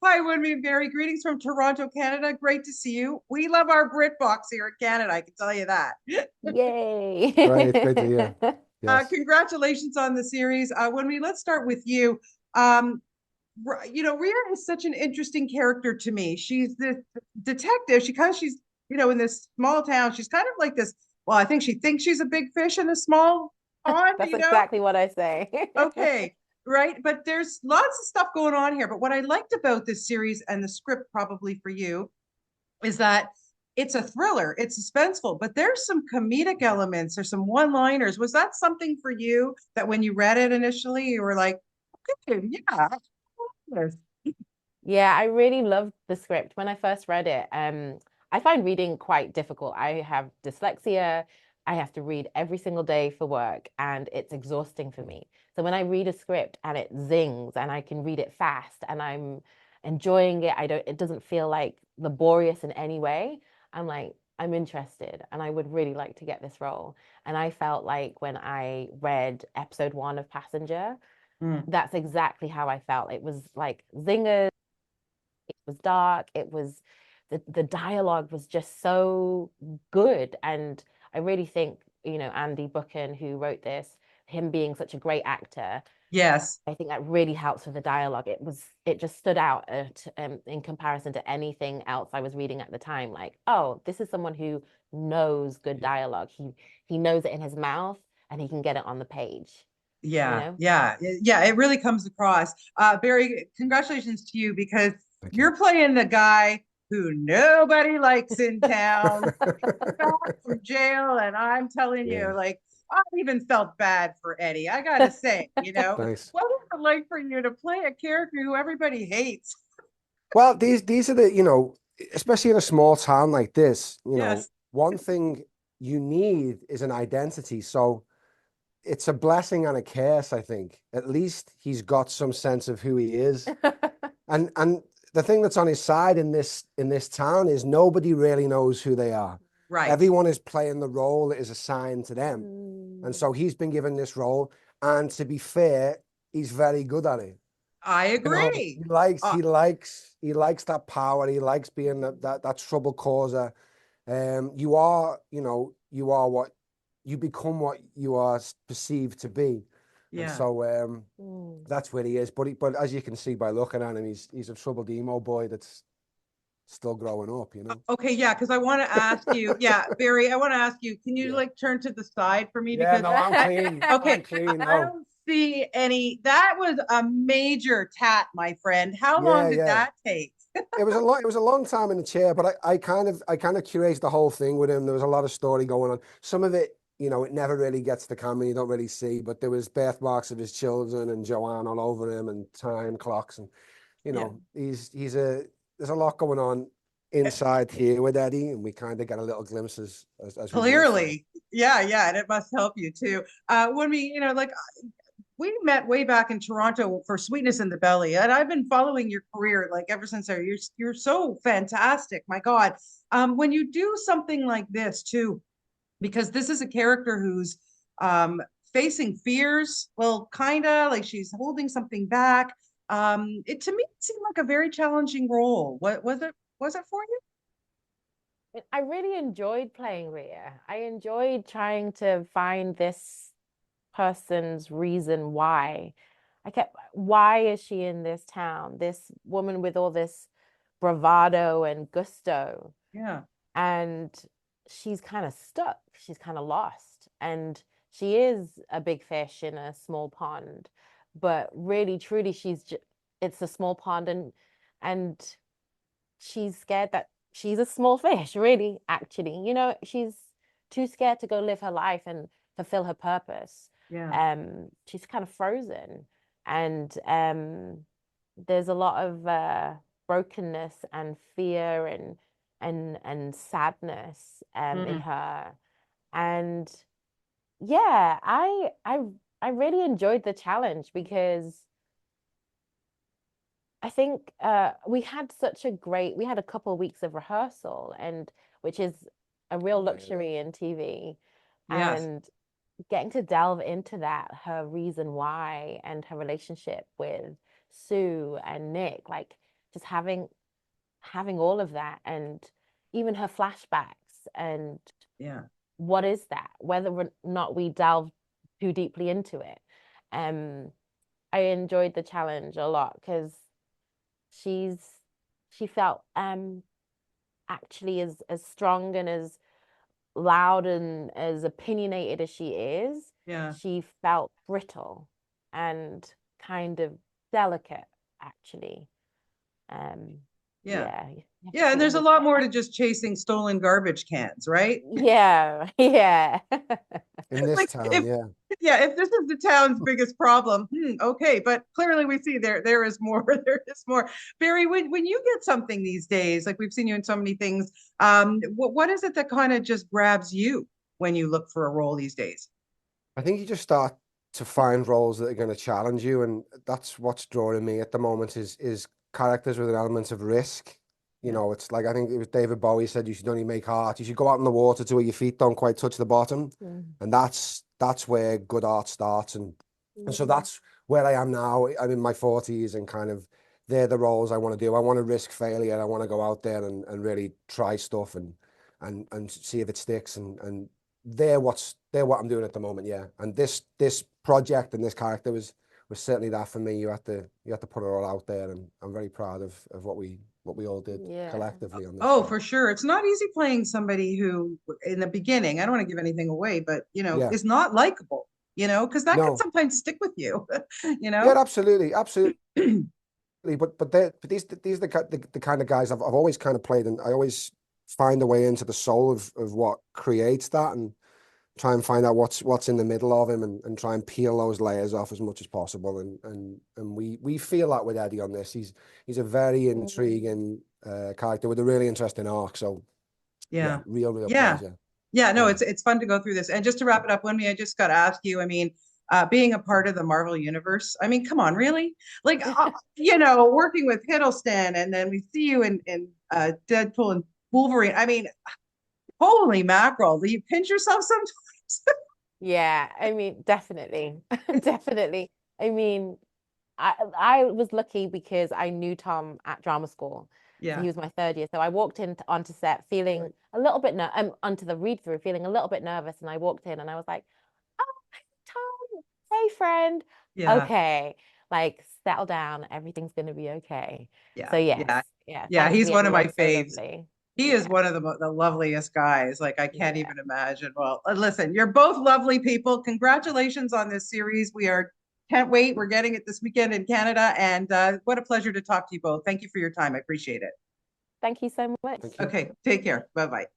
Hi, Wunmi Barry. Greetings from Toronto, Canada. Great to see you. We love our BritBox here in Canada. I can tell you that. Yay. Great to hear. Yes. Congratulations on the series. Wunmi, let's start with you. Um, Rhea is such an interesting character to me. She's this detective. She's in this small town. She's kind of like this. Well, I think she thinks she's a big fish in a small pond. That's exactly what I say. Okay, right. But there's lots of stuff going on here. But what I liked about this series and the script, probably for you, is that it's a thriller, it's suspenseful, but there's some comedic elements, there's some one-liners. Was that something for you that when you read it initially, you were like, okay, yeah, yes. Yeah, I really loved the script when I first read it. I find reading quite difficult. I have dyslexia. I have to read every single day for work, and it's exhausting for me. So when I read a script and it zings and I can read it fast and I'm enjoying it, it doesn't feel like laborious in any way. I'm like, I'm interested and I would really like to get this role. And I felt like when I read episode 1 of Passenger, Mm. that's exactly how I felt. It was like zingers, it was dark, it was the dialogue was just so good. And I really think, Andy Buchan, who wrote this, him being such a great actor, Yes. I think that really helps with the dialogue. It just stood out in comparison to anything else I was reading at the time. Like, oh, this is someone who knows good dialogue. He knows it in his mouth and he can get it on the page, you Yeah, know? yeah, yeah. It really comes across. Barry, congratulations to you because Thank you. you're playing the guy who nobody likes in town. Got from jail, and I'm telling you, Yeah. like, I even felt bad for Eddie. I gotta say, Thanks. what is it like for you to play a character who everybody hates? Well, these are especially in a small town like this, Yes. one thing you need is an identity. So it's a blessing and a curse, I think. At least he's got some sense of who he is. And the thing that's on his side in this town is nobody really knows who they are. Right. Everyone is playing the role that is assigned to them. And Mm. so he's been given this role. And to be fair, he's very good at it. I You know, agree. he likes Uh, he likes he likes that power. He likes being that trouble causer. You are what you become, what you are perceived to be. And yeah. so Mm. that's where he is. But as you can see by looking at him, he's a troubled emo boy that's still growing up. Okay, yeah, because I want to ask you, yeah, Barry, I want to ask you, can you Yeah. like turn to the side for me? Yeah, Because no, I'm I, clean. I'm okay, clean. I No. don't see any. That was a major tat, my friend. How long Yeah, did yeah. that take? It was a long time in the chair, but I kind of curated the whole thing with him. There was a lot of story going on. Some of it, it never really gets to camera. You don't really see, but there was birthmarks of his children and Joanne all over him and time clocks and Yeah. there's a lot going on inside here with Eddie, and we kind of get a little glimpses as we move through. Clearly. Yeah, yeah, and it must help you too. When like we met way back in Toronto for Sweetness in the Belly, and I've been following your career like ever since there. You're so fantastic, my God. When you do something like this too, because this is a character who's um facing fears, well, kind of like she's holding something back. It to me it seemed like a very challenging role. What was it? Was it for you? I really enjoyed playing Rhea. I enjoyed trying to find this person's reason why. Why is she in this town? This woman with all this bravado and gusto. Yeah. And she's kind of stuck. She's kind of lost. And she is a big fish in a small pond. But really, truly, it's a small pond and she's scared that she's a small fish, really, actually. She's too scared to go live her life and fulfill her purpose. Yeah. She's kind of frozen. And there's a lot of brokenness and fear and sadness in Mm. her. And yeah, I really enjoyed the challenge because I think we had a couple of weeks of rehearsal, and which is a real Really? luxury in TV. Yes. And getting to delve into that, her reason why and her relationship with Sue and Nick, like just having all of that, and even her flashbacks, and Yeah. what is that, whether or not we delve too deeply into it. I enjoyed the challenge a lot because she felt actually as strong and as loud and as opinionated as she is, Yeah. she felt brittle and kind of delicate, actually. Um, Yeah. yeah, you have to Yeah, see and it there's a with lot more to just chasing stolen garbage cans, right? yeah, yeah. In this Like town, if yeah. yeah, if this is the town's biggest problem, okay, but clearly we see there is more. There is more. Barry, when you get something these days, like we've seen you in so many things, what is it that kind of just grabs you when you look for a role these days? I think you just start to find roles that are going to challenge you, and that's what's drawing me at the moment is characters with an element of risk. You Yeah. know, it's like I think it was David Bowie said you should only make art. You should go out in the water to where your feet don't quite touch the bottom, Mm. and that's where good art starts. And so Mm. that's where I am now. I'm in my 40s, and kind of they're the roles I want to do. I want to risk failure. I want to go out there and really try stuff and see if it sticks. And they're what I'm doing at the moment, yeah. And this project and this character was certainly that for me. You have to put it all out there, and I'm very proud of what we all did Yeah. collectively on this Oh, show. for sure. It's not easy playing somebody who, in the beginning, I don't want to give anything away, but Yeah, is not likable, because that can no, sometimes stick with you, you yeah, know? absolutely, absolutely. But these are the kind of guys I've always kind of played, and I always find a way into the soul of what creates that, and try and find out what's in the middle of him, and try and peel those layers off as much as possible. And we feel that with Eddie on this. He's a very Mm. intriguing character with a really interesting arc. So yeah, Yeah. real Yeah. pleasure. Yeah, no, Yeah. it's fun to go through this. And just to wrap it up, Wendy, I just got to ask you, I mean, being a part of the Marvel universe, I mean, come on, really? Like, working with Hiddleston, and then we see you in Deadpool and Wolverine. I mean, holy mackerel, do you pinch yourself sometimes? Yeah, I mean, definitely. Definitely. I mean, I was lucky because I knew Tom at drama school. So Yeah. he was my third year. So I walked in onto set feeling a little bit onto the read through feeling a little bit nervous, and I walked in and I was like, "Oh, Tom, hey friend. Yeah. Okay, like settle down. Everything's gonna be okay." So Yeah. yes, Yeah. yeah. Yeah. He's Thankfully, one of my everyone's so faves. lovely. He is Yeah, one of the loveliest guys. Like, I can't yeah. even imagine. Well, listen, you're both lovely people. Congratulations on this series. Can't wait. We're getting it this weekend in Canada. And what a pleasure to talk to you both. Thank you for your time. I appreciate it. Thank you so much. Thank you. Okay. Take care. Bye bye.